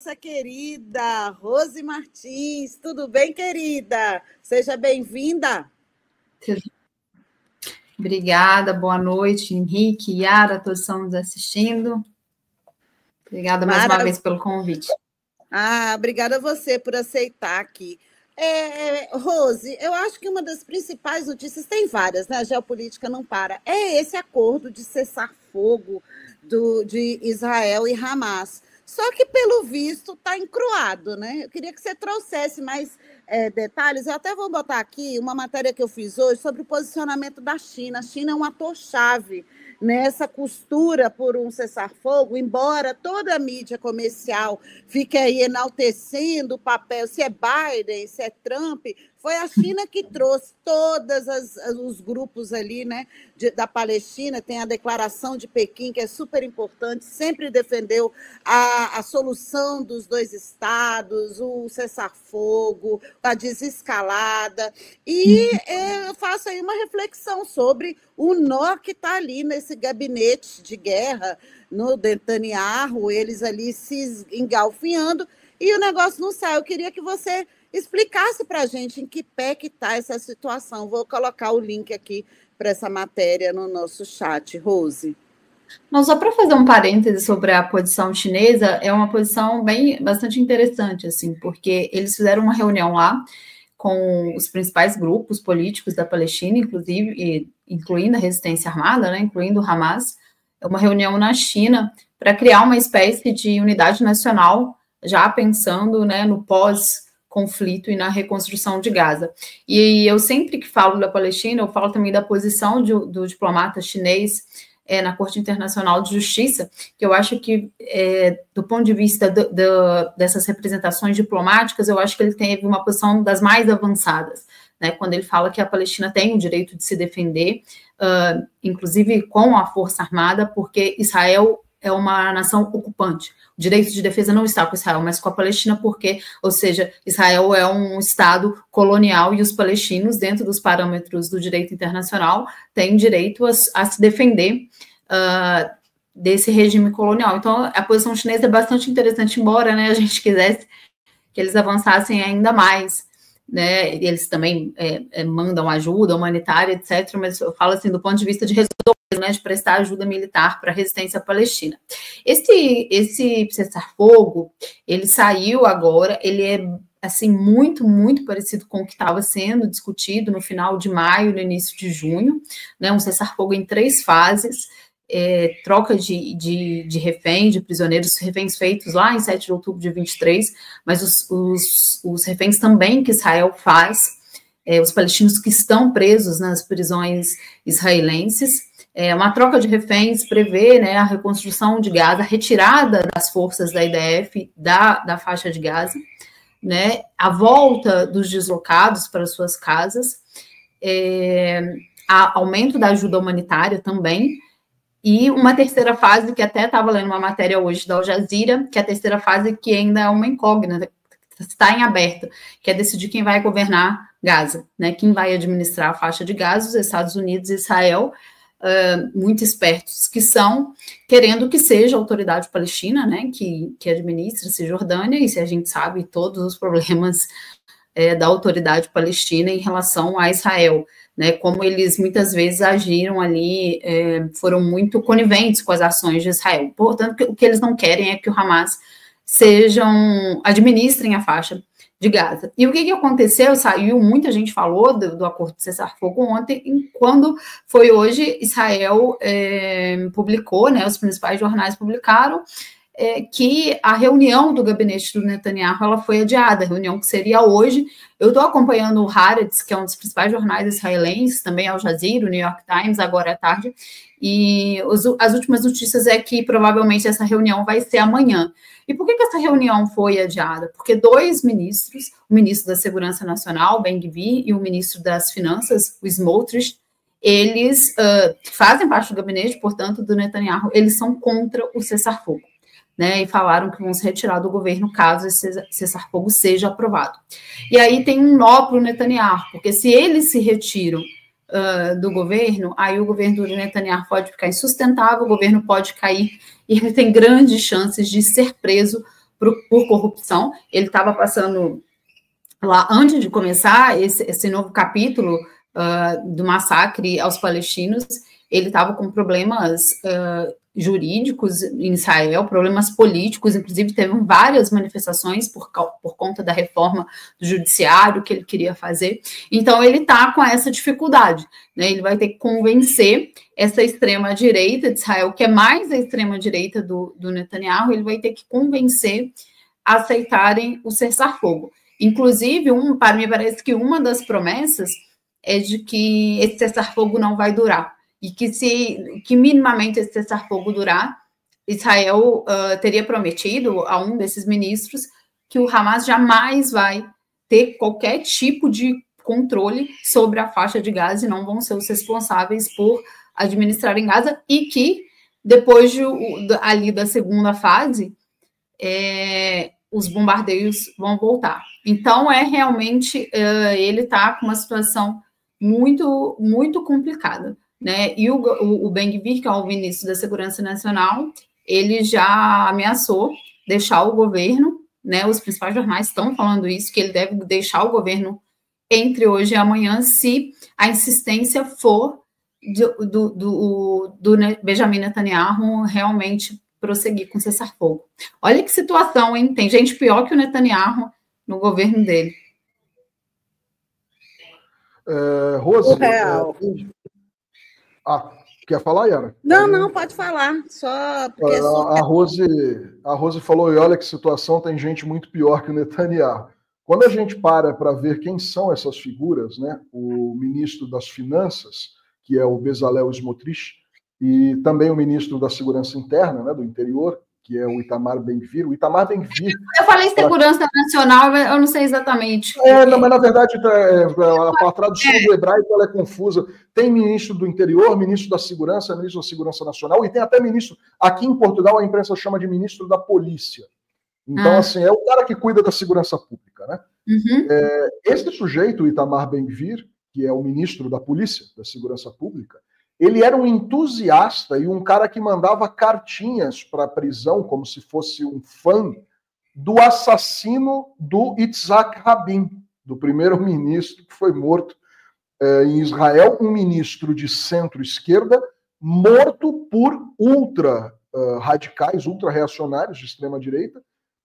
Nossa querida Rose Martins, tudo bem, querida? Seja bem-vinda. Obrigada, boa noite, Henrique, Yara, todos estão nos assistindo. Obrigada mais uma vez pelo convite. Obrigada a você por aceitar aqui. Rose, eu acho que uma das principais notícias, tem várias, né? A geopolítica não para, é esse acordo de cessar-fogo de Israel e Hamas. Só que, pelo visto, está encruado, né? Eu queria que você trouxesse mais detalhes. Eu até vou botar aqui uma matéria que eu fiz hoje sobre o posicionamento da China. A China é um ator-chave nessa costura por um cessar-fogo, embora toda a mídia comercial fique aí enaltecendo o papel, se é Biden, se é Trump, foi a China que trouxe todos os grupos ali, né, da Palestina. Tem a declaração de Pequim, que é super importante, sempre defendeu a solução dos dois estados, o cessar-fogo, a desescalada. E eu faço aí uma reflexão sobre o nó que está ali nesse gabinete de guerra, no Netanyahu, eles ali se engalfinhando, e o negócio não sai. Eu queria que você explicasse para a gente em que pé que está essa situação. Vou colocar o link aqui para essa matéria no nosso chat, Rose. Não, só para fazer um parêntese sobre a posição chinesa, é uma posição bastante interessante, assim, porque eles fizeram uma reunião lá com os principais grupos políticos da Palestina, inclusive, incluindo a resistência armada, né, incluindo o Hamas, é uma reunião na China para criar uma espécie de unidade nacional, já pensando, né, no pós-conflito e na reconstrução de Gaza. E eu sempre que falo da Palestina, eu falo também da posição do diplomata chinês na Corte Internacional de Justiça, que eu acho que, do ponto de vista dessas representações diplomáticas, eu acho que ele teve uma posição das mais avançadas, né, quando ele fala que a Palestina tem o direito de se defender, inclusive com a força armada, porque Israel é uma nação ocupante. O direito de defesa não está com Israel, mas com a Palestina, porque, ou seja, Israel é um Estado colonial e os palestinos, dentro dos parâmetros do direito internacional, têm direito a se defender desse regime colonial. Então, a posição chinesa é bastante interessante, embora, né, a gente quisesse que eles avançassem ainda mais, né, eles também mandam ajuda humanitária, etc., mas eu falo assim, do ponto de vista de resolver, né, de prestar ajuda militar para a resistência palestina. Esse cessar-fogo, ele saiu agora, ele é assim, muito, muito parecido com o que estava sendo discutido no final de maio, no início de junho, né, um cessar-fogo em 3 fases, troca de reféns, de prisioneiros, reféns feitos lá em 7 de outubro de 23, mas os reféns também que Israel faz, os palestinos que estão presos nas prisões israelenses. Uma troca de reféns prevê, né, a reconstrução de Gaza, a retirada das forças da IDF da faixa de Gaza, né, a volta dos deslocados para suas casas, aumento da ajuda humanitária também, e uma terceira fase, que até estava lendo uma matéria hoje da Al Jazeera, que é a terceira fase que ainda é uma incógnita, está em aberto, que é decidir quem vai governar Gaza, né? Quem vai administrar a faixa de Gaza, os Estados Unidos e Israel, muito espertos que são, querendo que seja a autoridade palestina, né? Que administre Cisjordânia, e se a gente sabe todos os problemas da autoridade palestina em relação a Israel, né, como eles muitas vezes agiram ali, foram muito coniventes com as ações de Israel. Portanto, o que eles não querem é que o Hamas administrem a faixa de Gaza. E o que aconteceu? Muita gente falou do acordo de cessar-fogo ontem, quando foi hoje, Israel publicou, né, os principais jornais publicaram, que a reunião do gabinete do Netanyahu ela foi adiada, a reunião que seria hoje. Eu estou acompanhando o Haaretz, que é um dos principais jornais israelenses, também Al Jazeera, o New York Times, agora à tarde, e as últimas notícias é que provavelmente essa reunião vai ser amanhã. E por que essa reunião foi adiada? Porque 2 ministros, o ministro da Segurança Nacional, Ben-Gvir, e o ministro das Finanças, o Smotrich, eles fazem parte do gabinete, portanto, do Netanyahu, eles são contra o cessar-fogo, né, e falaram que vão se retirar do governo caso esse cessar-fogo seja aprovado. E aí tem um nó para o Netanyahu, porque se eles se retiram do governo, aí o governo do Netanyahu pode ficar insustentável, o governo pode cair, e ele tem grandes chances de ser preso por corrupção. Ele estava passando lá, antes de começar esse novo capítulo do massacre aos palestinos, ele estava com problemas jurídicos em Israel, problemas políticos, inclusive teve várias manifestações por conta da reforma do judiciário que ele queria fazer. Então, ele está com essa dificuldade, né? Ele vai ter que convencer essa extrema-direita de Israel, que é mais a extrema-direita do Netanyahu, ele vai ter que convencer a aceitarem o cessar-fogo. Inclusive, me parece que uma das promessas é de que esse cessar-fogo não vai durar, e que minimamente esse cessar-fogo durar, Israel teria prometido a um desses ministros que o Hamas jamais vai ter qualquer tipo de controle sobre a faixa de Gaza e não vão ser os responsáveis por administrar em Gaza, e que depois ali da segunda fase, os bombardeios vão voltar. Então, realmente, ele está com uma situação muito, muito complicada, né? E o Ben-Gvir, que é o ministro da Segurança Nacional, ele já ameaçou deixar o governo, né? Os principais jornais estão falando isso, que ele deve deixar o governo entre hoje e amanhã, se a insistência for do Benjamin Netanyahu realmente prosseguir com cessar-fogo. Olha que situação, hein? Tem gente pior que o Netanyahu no governo dele. Rose, quer falar, Yara? Não, pode falar. Só porque a Rose falou, e olha que situação, tem gente muito pior que o Netanyahu. Quando a gente para ver quem são essas figuras, né? O ministro das Finanças, que é o Bezalel Smotrich, e também o ministro da Segurança Interna, né, do Interior, que é o Itamar Ben-Gvir. O Itamar Ben-Gvir... Eu falei segurança nacional, eu não sei exatamente. Não, mas na verdade a tradução do hebraico ela é confusa. Tem ministro do Interior, ministro da Segurança, ministro da Segurança Nacional, e tem até ministro... Aqui em Portugal a imprensa chama de ministro da Polícia. Então, assim, é o cara que cuida da segurança pública, né? Uhum. Esse sujeito, o Itamar Ben-Gvir, que é o ministro da Polícia, da Segurança Pública, ele era um entusiasta e um cara que mandava cartinhas para a prisão, como se fosse um fã, do assassino do Yitzhak Rabin, do primeiro-ministro que foi morto em Israel, um ministro de centro-esquerda, morto por ultra-radicais, ultra-reacionários de extrema-direita.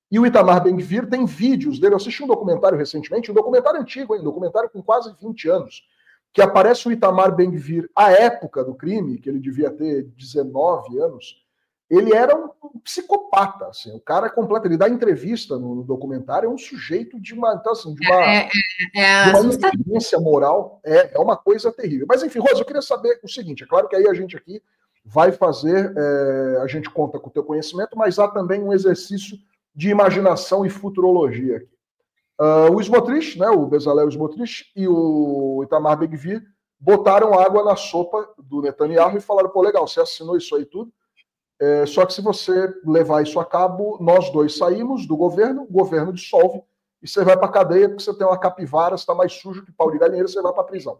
E o Itamar Ben-Gvir tem vídeos dele. Eu assisti um documentário recentemente, um documentário antigo, um documentário com quase 20 anos, que aparece o Itamar Ben-Gvir à época do crime, que ele devia ter 19 anos. Ele era um psicopata, assim, o cara completo. Ele dá entrevista no documentário, é um sujeito de uma, então, assim, de uma incidência moral, é uma coisa terrível. Mas enfim, Rosa, eu queria saber o seguinte, é claro que aí a gente aqui vai fazer, a gente conta com o teu conhecimento, mas há também um exercício de imaginação e futurologia aqui. O Smotrich, né, o Bezalel Smotrich e o Itamar Ben-Gvir botaram água na sopa do Netanyahu e falaram, pô, legal, você assinou isso aí tudo, só que se você levar isso a cabo, nós dois saímos do governo, o governo dissolve e você vai para a cadeia porque você tem uma capivara, você está mais sujo que pau de galinheiro, você vai para a prisão.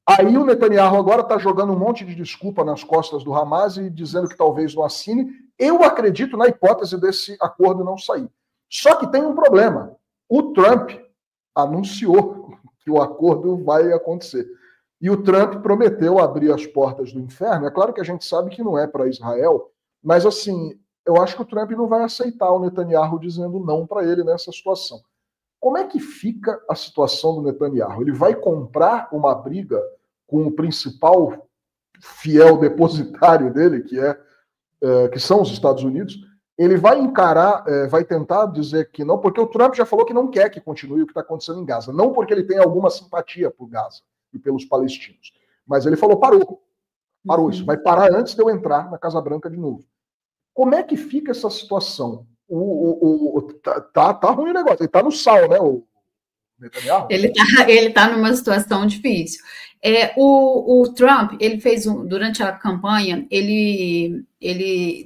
Aí o Netanyahu agora está jogando um monte de desculpa nas costas do Hamas e dizendo que talvez não assine. Eu acredito na hipótese desse acordo não sair. Só que tem um problema. O Trump anunciou que o acordo vai acontecer. E o Trump prometeu abrir as portas do inferno. É claro que a gente sabe que não é para Israel, mas assim, eu acho que o Trump não vai aceitar o Netanyahu dizendo não para ele nessa situação. Como é que fica a situação do Netanyahu? Ele vai comprar uma briga com o principal fiel depositário dele, que são os Estados Unidos? Ele vai encarar, vai tentar dizer que não, porque o Trump já falou que não quer que continue o que está acontecendo em Gaza. Não porque ele tem alguma simpatia por Gaza e pelos palestinos. Mas ele falou, parou isso. Vai parar antes de eu entrar na Casa Branca de novo. Como é que fica essa situação? Tá ruim o negócio. Ele tá no sal, né, o Netanyahu? Ele tá numa situação difícil. O Trump, ele fez durante a campanha, ele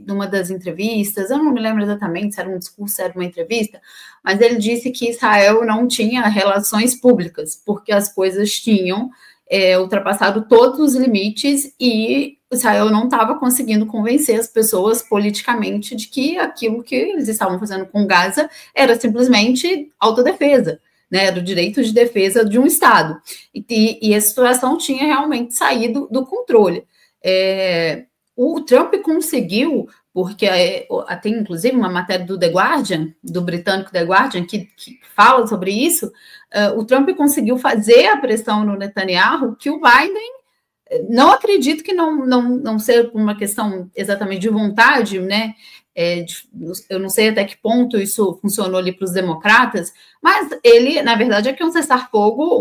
numa das entrevistas, eu não me lembro exatamente se era um discurso, se era uma entrevista, mas ele disse que Israel não tinha relações públicas, porque as coisas tinham ultrapassado todos os limites e Israel não estava conseguindo convencer as pessoas politicamente de que aquilo que eles estavam fazendo com Gaza era simplesmente autodefesa, né, do direito de defesa de um Estado. E a situação tinha realmente saído do controle. O Trump conseguiu, porque tem inclusive uma matéria do The Guardian, do britânico The Guardian, que fala sobre isso. O Trump conseguiu fazer a pressão no Netanyahu que o Biden, não acredito que não seja por uma questão exatamente de vontade, né? Eu não sei até que ponto isso funcionou ali para os democratas, mas ele, na verdade, é que um cessar-fogo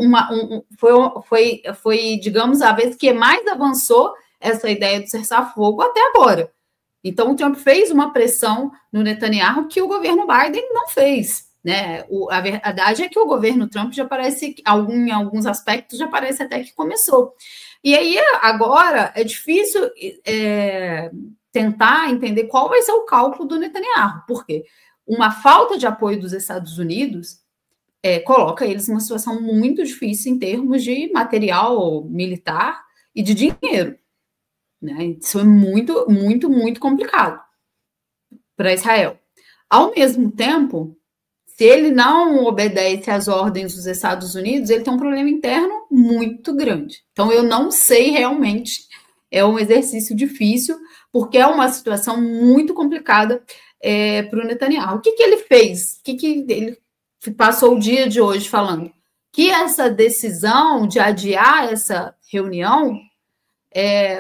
foi, digamos, a vez que mais avançou essa ideia do cessar-fogo até agora. Então, o Trump fez uma pressão no Netanyahu que o governo Biden não fez, né? A verdade é que o governo Trump já parece, em alguns aspectos, já parece até que começou. E aí, agora, é difícil tentar entender qual vai ser o cálculo do Netanyahu, porque uma falta de apoio dos Estados Unidos coloca eles numa situação muito difícil em termos de material militar e de dinheiro, né? Isso é muito, muito, muito complicado para Israel. Ao mesmo tempo, se ele não obedece às ordens dos Estados Unidos, ele tem um problema interno muito grande. Então, eu não sei realmente, é um exercício difícil, porque é uma situação muito complicada para o Netanyahu. O que ele fez? O que ele passou o dia de hoje falando? Que essa decisão de adiar essa reunião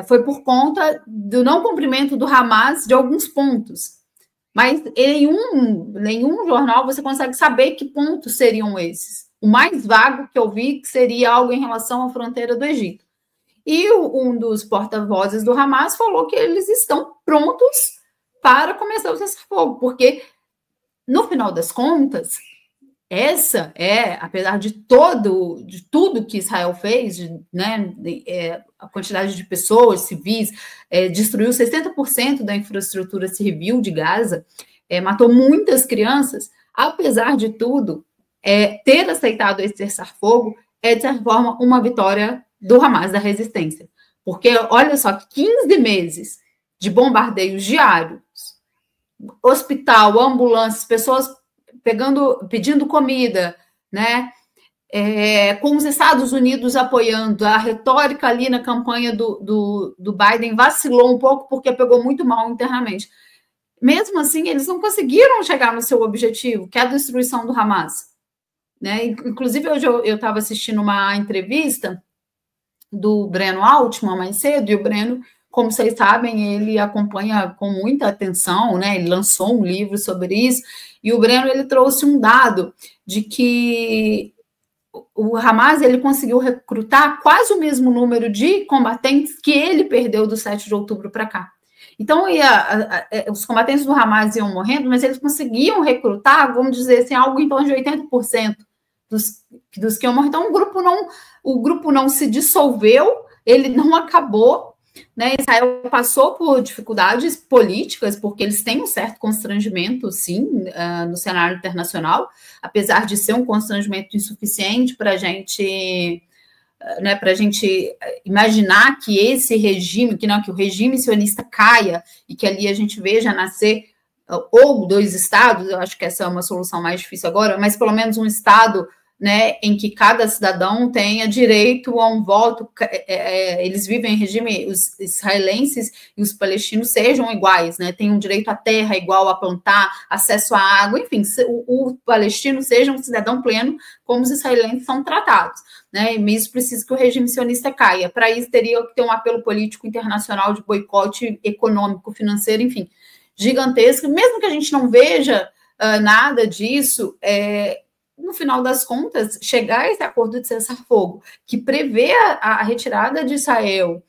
foi por conta do não cumprimento do Hamas de alguns pontos. Mas em nenhum jornal você consegue saber que pontos seriam esses. O mais vago que eu vi que seria algo em relação à fronteira do Egito. E um dos porta-vozes do Hamas falou que eles estão prontos para começar o cessar-fogo, porque, no final das contas, apesar de tudo que Israel fez, né, a quantidade de pessoas civis, destruiu 60% da infraestrutura civil de Gaza, matou muitas crianças. Apesar de tudo, ter aceitado esse cessar-fogo de certa forma, uma vitória do Hamas, da resistência. Porque, olha só, 15 meses de bombardeios diários, hospital, ambulâncias, pessoas pedindo comida, né? Com os Estados Unidos apoiando, a retórica ali na campanha do Biden vacilou um pouco porque pegou muito mal internamente. Mesmo assim, eles não conseguiram chegar no seu objetivo, que é a destruição do Hamas. Né? Inclusive, hoje eu estava assistindo uma entrevista do Breno Altman mais cedo, e o Breno, como vocês sabem, ele acompanha com muita atenção, né? Ele lançou um livro sobre isso, e o Breno ele trouxe um dado de que o Hamas ele conseguiu recrutar quase o mesmo número de combatentes que ele perdeu do 7 de outubro para cá. Então, os combatentes do Hamas iam morrendo, mas eles conseguiam recrutar, vamos dizer assim, algo em torno de 80% dos que iam morrer. Então, o grupo não se dissolveu, ele não acabou, né? Israel passou por dificuldades políticas, porque eles têm um certo constrangimento, sim, no cenário internacional, apesar de ser um constrangimento insuficiente para a gente, né, para a gente imaginar que esse regime, que o regime sionista caia e que ali a gente veja nascer ou 2 estados. Eu acho que essa é uma solução mais difícil agora, mas pelo menos um estado, né, em que cada cidadão tenha direito a um voto, eles vivem em regime, os israelenses e os palestinos sejam iguais, né, tenham direito à terra igual, a plantar, acesso à água, enfim, o palestino seja um cidadão pleno, como os israelenses são tratados, né, e isso precisa que o regime sionista caia. Para isso teria que ter um apelo político internacional de boicote econômico, financeiro, enfim, gigantesco, mesmo que a gente não veja nada disso, no final das contas, chegar a esse acordo de cessar-fogo, que prevê a retirada de Israel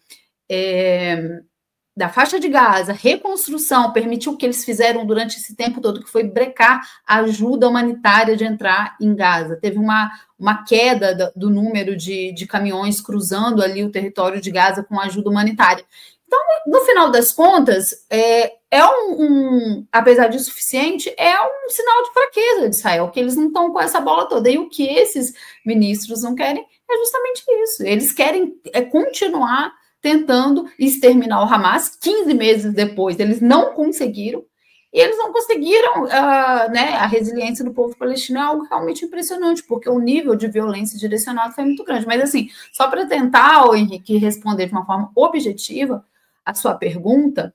da faixa de Gaza, reconstrução, permitiu o que eles fizeram durante esse tempo todo, que foi brecar a ajuda humanitária de entrar em Gaza. Teve uma queda do número de caminhões cruzando ali o território de Gaza com ajuda humanitária. Então, no final das contas, apesar de insuficiente, é um sinal de fraqueza de Israel, que eles não estão com essa bola toda. E o que esses ministros não querem é justamente isso. Eles querem continuar tentando exterminar o Hamas. 15 meses depois, eles não conseguiram. E eles não conseguiram, né? A resiliência do povo palestino é algo realmente impressionante, porque o nível de violência direcionada foi muito grande. Mas, assim, só para tentar, Henrique, responder de uma forma objetiva a sua pergunta,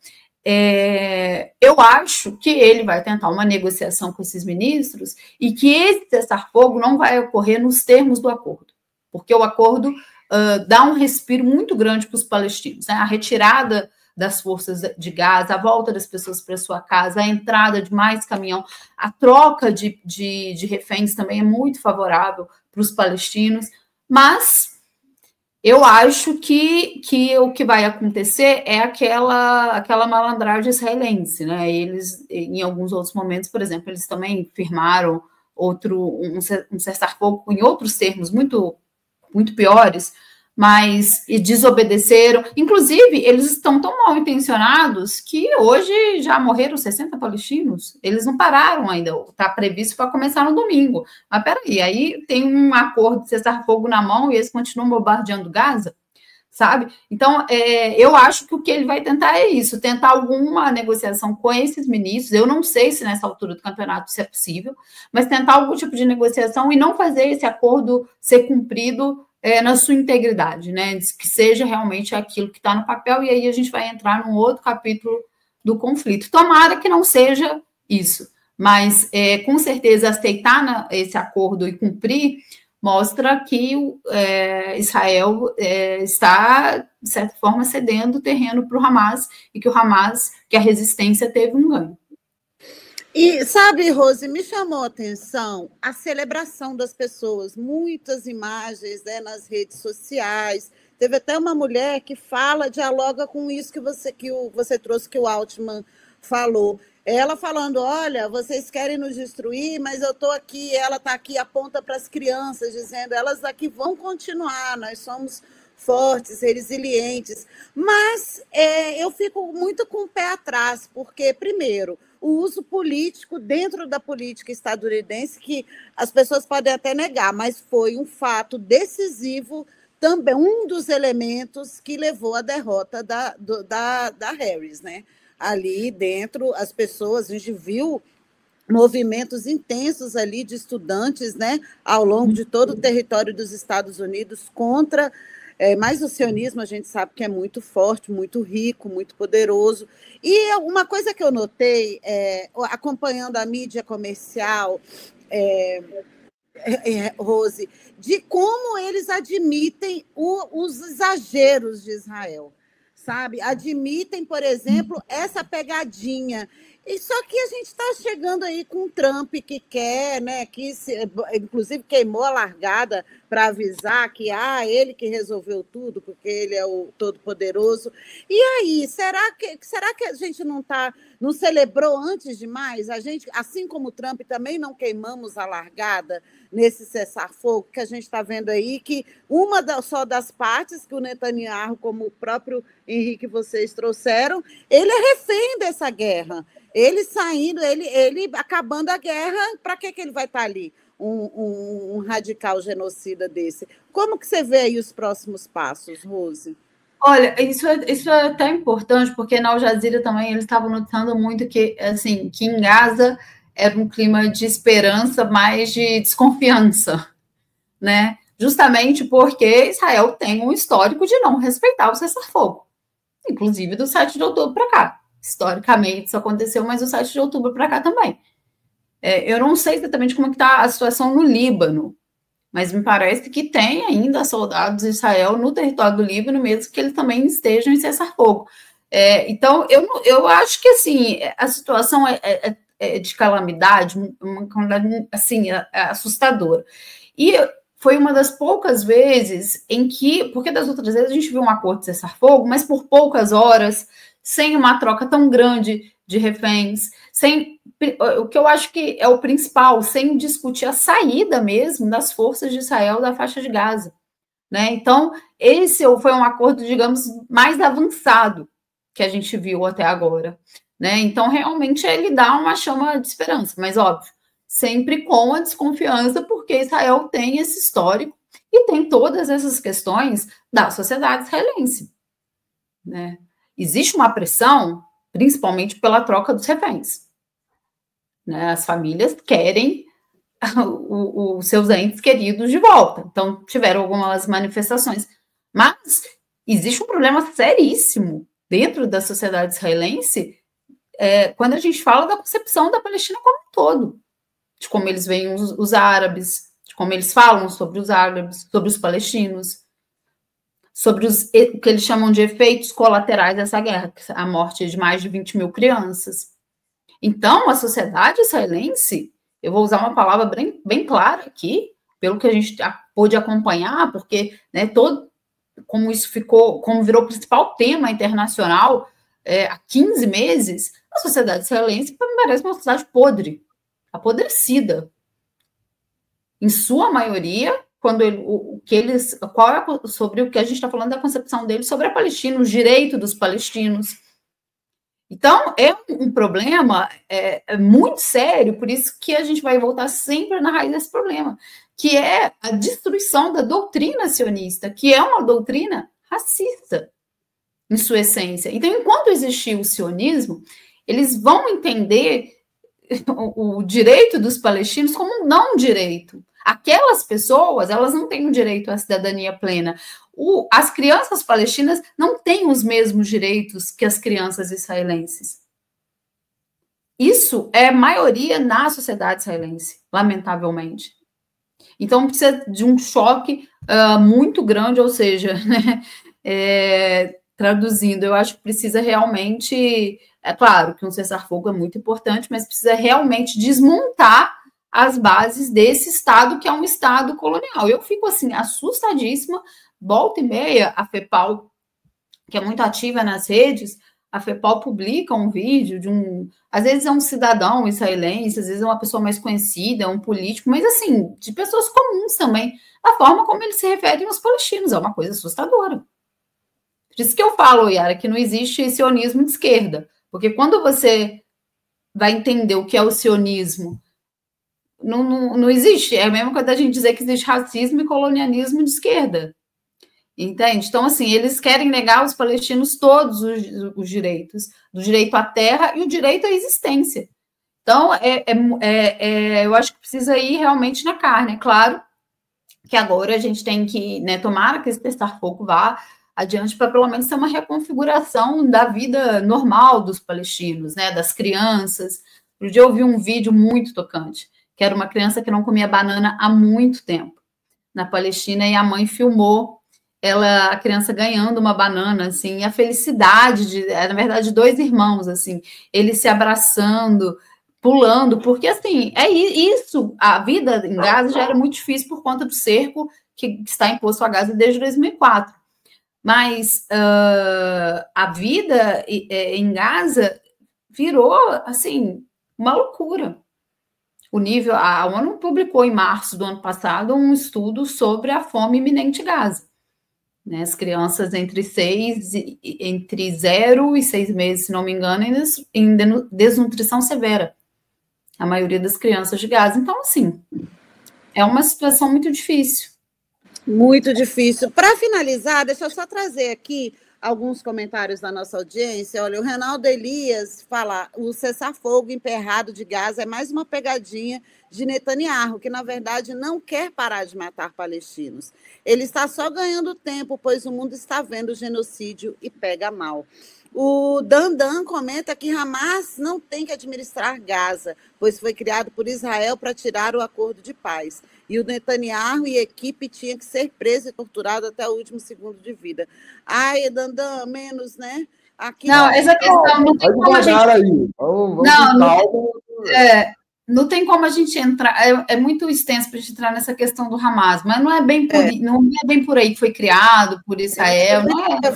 eu acho que ele vai tentar uma negociação com esses ministros e que esse cessar-fogo não vai ocorrer nos termos do acordo, porque o acordo dá um respiro muito grande para os palestinos, né? A retirada das forças de Gaza, a volta das pessoas para sua casa, a entrada de mais caminhão, a troca de reféns também é muito favorável para os palestinos, mas eu acho que o que vai acontecer é aquela malandragem israelense, né? Eles, em alguns outros momentos, por exemplo, eles também firmaram um cessar-fogo em outros termos muito, muito piores, mas desobedeceram. Inclusive, eles estão tão mal intencionados que hoje já morreram 60 palestinos. Eles não pararam ainda. Está previsto para começar no domingo. Mas peraí, aí tem um acordo de cessar-fogo na mão e eles continuam bombardeando Gaza, sabe? Então, eu acho que o que ele vai tentar é isso, tentar alguma negociação com esses ministros. Eu não sei se nessa altura do campeonato isso é possível, mas tentar algum tipo de negociação e não fazer esse acordo ser cumprido na sua integridade, né? Que seja realmente aquilo que está no papel, e aí a gente vai entrar num outro capítulo do conflito. Tomara que não seja isso, mas com certeza aceitar esse acordo e cumprir mostra que Israel está, de certa forma, cedendo terreno para o Hamas e que o Hamas, que a resistência teve um ganho. E, sabe, Rose, me chamou a atenção a celebração das pessoas, muitas imagens nas redes sociais. Teve até uma mulher que dialoga com isso que você trouxe, que o Altman falou. Ela falando, olha, vocês querem nos destruir, mas eu estou aqui, ela está aqui, aponta para as crianças, dizendo, elas aqui vão continuar, nós somos fortes, resilientes. Mas eu fico muito com o pé atrás, porque, primeiro, o uso político dentro da política estadunidense, que as pessoas podem até negar, mas foi um fato decisivo, também um dos elementos que levou à derrota da Harris, né? Ali dentro, as pessoas, a gente viu movimentos intensos ali de estudantes, né, ao longo de todo o território dos Estados Unidos contra, mas o sionismo a gente sabe que é muito forte, muito rico, muito poderoso. E uma coisa que eu notei, acompanhando a mídia comercial, Rose, de como eles admitem os exageros de Israel, sabe? Admitem, por exemplo, essa pegadinha. E só que a gente está chegando aí com o Trump que quer, né, inclusive queimou a largada para avisar que ele que resolveu tudo, porque ele é o todo-poderoso. E aí, será que a gente não celebrou antes demais? A gente, assim como o Trump, também não queimamos a largada nesse cessar-fogo que a gente está vendo aí, que só das partes, que o Netanyahu, como o próprio Henrique, vocês trouxeram, ele é refém dessa guerra. Ele saindo, ele acabando a guerra, para que ele vai estar ali? Um radical genocida desse. Como que você vê aí os próximos passos, Rose? Olha, isso é até importante, porque na Al Jazeera também eles estavam notando muito que, assim, que em Gaza era um clima de esperança, mais de desconfiança, né? Justamente porque Israel tem um histórico de não respeitar o cessar-fogo, inclusive do 7 de outubro para cá. Historicamente isso aconteceu, mas do 7 de outubro para cá também. Eu não sei exatamente como está a situação no Líbano, mas me parece que tem ainda soldados de Israel no território do Líbano, mesmo que eles também estejam em cessar-fogo. Então, eu acho que assim, a situação é de calamidade, uma calamidade assim, assustadora. E foi uma das poucas vezes em que, porque das outras vezes a gente viu um acordo de cessar-fogo, mas por poucas horas, sem uma troca tão grande de reféns, o que eu acho que é o principal, sem discutir a saída mesmo das forças de Israel da faixa de Gaza, né? Então, esse foi um acordo, digamos, mais avançado que a gente viu até agora, né? Então, realmente, ele dá uma chama de esperança, mas, óbvio, sempre com a desconfiança, porque Israel tem esse histórico e tem todas essas questões da sociedade israelense, né? Existe uma pressão, principalmente pela troca dos reféns, né? As famílias querem os seus entes queridos de volta. Então, tiveram algumas manifestações. Mas existe um problema seríssimo dentro da sociedade israelense quando a gente fala da concepção da Palestina como um todo, de como eles veem os árabes, de como eles falam sobre os árabes, sobre os palestinos, sobre o que eles chamam de efeitos colaterais dessa guerra, a morte de mais de 20 mil crianças. Então, a sociedade israelense, eu vou usar uma palavra bem clara aqui, pelo que a gente pôde acompanhar, porque, né, como virou o principal tema internacional há 15 meses, a sociedade israelense me parece uma sociedade podre, apodrecida. Em sua maioria, sobre o que a gente está falando da concepção deles sobre a Palestina, os direitos dos palestinos. Então, é um problema muito sério, por isso que a gente vai voltar sempre na raiz desse problema, que é a destruição da doutrina sionista, que é uma doutrina racista, em sua essência. Então, enquanto existir o sionismo, eles vão entender o direito dos palestinos como um não direito. Aquelas pessoas, elas não têm o direito à cidadania plena. As crianças palestinas não têm os mesmos direitos que as crianças israelenses. Isso é maioria na sociedade israelense, lamentavelmente. Então, precisa de um choque muito grande, ou seja, né, traduzindo, eu acho que precisa realmente... É claro que um cessar-fogo é muito importante, mas precisa realmente desmontar as bases desse Estado, que é um Estado colonial. Eu fico, assim, assustadíssima. Volta e meia, a FEPAL, que é muito ativa nas redes, a FEPAL publica um vídeo às vezes é um cidadão israelense, às vezes é uma pessoa mais conhecida, um político, mas, assim, de pessoas comuns também, a forma como eles se referem aos palestinos, é uma coisa assustadora. Por isso que eu falo, Yara, que não existe sionismo de esquerda, porque quando você vai entender o que é o sionismo, não existe. É a mesma coisa da gente dizer que existe racismo e colonialismo de esquerda. Entende? Então, assim, eles querem negar aos palestinos todos os direitos, do direito à terra e o direito à existência. Então, eu acho que precisa ir realmente na carne. É claro que agora a gente tem que, né, tomara que esse cessar-fogo vá adiante para pelo menos ter uma reconfiguração da vida normal dos palestinos, né, das crianças. Outro dia eu vi um vídeo muito tocante, que era uma criança que não comia banana há muito tempo na Palestina, e a mãe filmou a criança ganhando uma banana, assim, e a felicidade na verdade, 2 irmãos, assim, eles se abraçando, pulando, porque, assim, é isso, a vida em Gaza já era muito difícil por conta do cerco que está imposto a Gaza desde 2004. Mas a vida em Gaza virou, assim, uma loucura. A ONU publicou em março do ano passado um estudo sobre a fome iminente em Gaza. Né, as crianças entre 0 e 6 meses, se não me engano, em desnutrição severa. A maioria das crianças de Gaza. Então, assim, é uma situação muito difícil. Muito difícil. Para finalizar, deixa eu só trazer aqui alguns comentários da nossa audiência. Olha, o Reinaldo Elias fala: o cessar-fogo emperrado de Gaza é mais uma pegadinha de Netanyahu, que, na verdade, não quer parar de matar palestinos. Ele está só ganhando tempo, pois o mundo está vendo o genocídio e pega mal. O Dandan comenta que Hamas não tem que administrar Gaza, pois foi criado por Israel para tirar o acordo de paz. E o Netanyahu e a equipe tinham que ser preso e torturado até o último segundo de vida. Ai, Dandan, menos, né? Aqui não, essa questão não tem como a gente... Não tem como a gente entrar, é muito extenso para a gente entrar nessa questão do Hamas, mas não é bem por aí que foi criado, por Israel.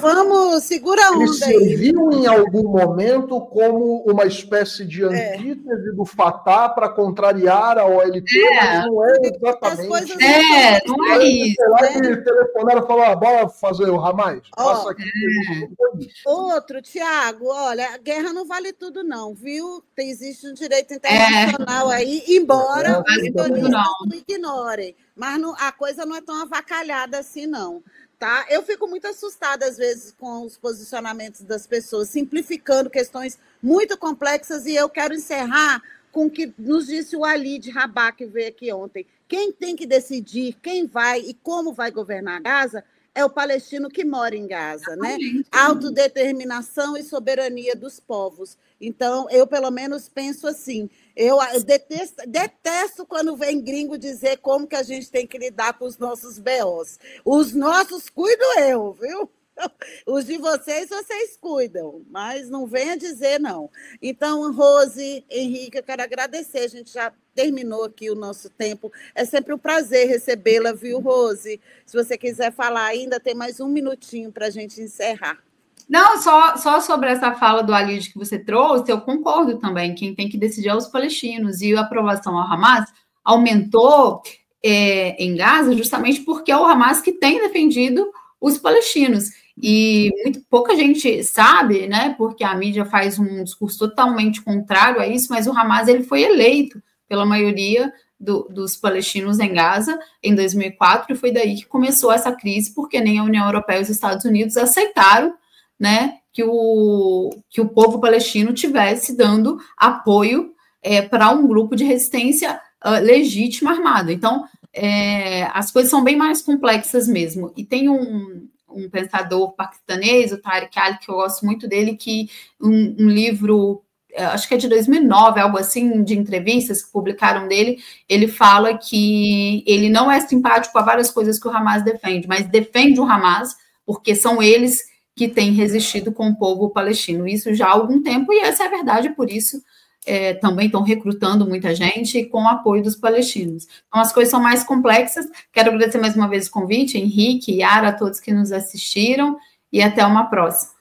Vamos, segura a onda. Ele serviu em algum momento como uma espécie de antítese do Fatah para contrariar a OLP, mas não é exatamente. Não é isso. Ele telefonaram e falou: bora fazer o Hamas. Passa aqui. Outro, Tiago, olha, a guerra não vale tudo não, viu? Existe um direito internacional aí, embora os sionistas não ignorem. Mas a coisa não é tão avacalhada assim, não. tá? Eu fico muito assustada, às vezes, com os posicionamentos das pessoas, simplificando questões muito complexas, e eu quero encerrar com o que nos disse o Ali de Rabá, que veio aqui ontem. Quem tem que decidir quem vai e como vai governar Gaza é o palestino que mora em Gaza, né? Autodeterminação e soberania dos povos. Então, eu, pelo menos, penso assim. Eu detesto quando vem gringo dizer como que a gente tem que lidar com os nossos BOs. Os nossos cuido eu, viu? Os de vocês cuidam, mas não venha dizer não. Então, Rose, Henrique, eu quero agradecer. A gente já terminou aqui o nosso tempo. É sempre um prazer recebê-la, viu, Rose? Se você quiser falar ainda, tem mais um minutinho para a gente encerrar. Não, só sobre essa fala do Alid que você trouxe, eu concordo também. Quem tem que decidir é os palestinos. E a aprovação ao Hamas aumentou em Gaza justamente porque é o Hamas que tem defendido os palestinos. E pouca gente sabe, né, porque a mídia faz um discurso totalmente contrário a isso, mas o Hamas ele foi eleito pela maioria dos palestinos em Gaza em 2004, e foi daí que começou essa crise, porque nem a União Europeia e os Estados Unidos aceitaram, né, que o povo palestino tivesse dando apoio para um grupo de resistência legítima armado. Então, as coisas são bem mais complexas mesmo. E tem um pensador paquistanês, o Tariq Ali, que eu gosto muito dele, que um livro, acho que é de 2009, algo assim, de entrevistas que publicaram dele, ele fala que ele não é simpático a várias coisas que o Hamas defende, mas defende o Hamas porque são eles que têm resistido com o povo palestino. Isso já há algum tempo, e essa é a verdade, por isso também estão recrutando muita gente com o apoio dos palestinos. Então, as coisas são mais complexas. Quero agradecer mais uma vez o convite, Henrique, Yara, a todos que nos assistiram, e até uma próxima.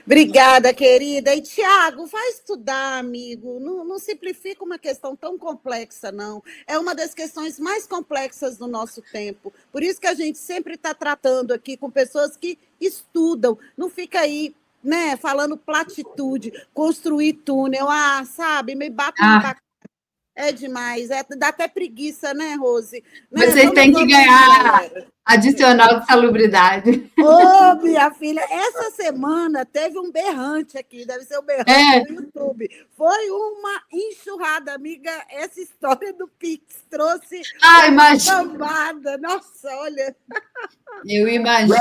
Obrigada, querida. E, Tiago, vai estudar, amigo. Não simplifica uma questão tão complexa, não. É uma das questões mais complexas do nosso tempo. Por isso que a gente sempre está tratando aqui com pessoas que estudam. Não fica aí, né, falando platitude, construir túnel, sabe, me bate na cara. É demais, dá até preguiça, né, Rose? Né? Vocês têm que ganhar adicional de salubridade. Ô, minha filha, essa semana teve um berrante aqui, deve ser o berrante do YouTube. Foi uma enxurrada, amiga, essa história do Pix trouxe uma cambada. Nossa, olha. Eu imagino.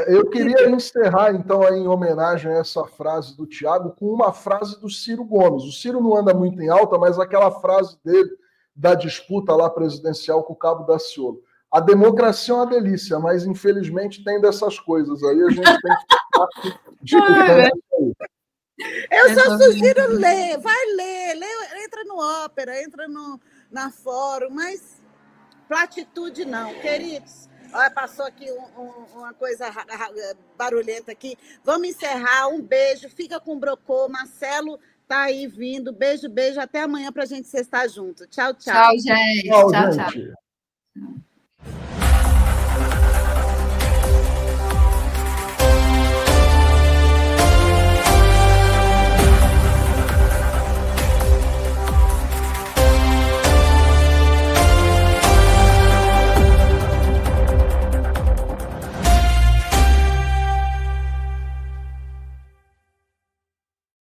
Eu queria encerrar, então, aí, em homenagem a essa frase do Tiago, com uma frase do Ciro Gomes. O Ciro não anda muito em alta, mas aquela frase dele da disputa lá presidencial com o Cabo Daciolo. A democracia é uma delícia, mas infelizmente tem dessas coisas aí, a gente tem que ficar disputando. Eu só sugiro ler, vai ler, entra no Ópera, entra na Fórum, mas platitude não, queridos. Olha, passou aqui uma coisa barulhenta aqui. Vamos encerrar. Um beijo. Fica com o Brocô. Marcelo tá aí vindo. Beijo, beijo. Até amanhã para a gente sextar junto. Tchau, tchau. Tchau, gente. Tchau, gente. Tchau.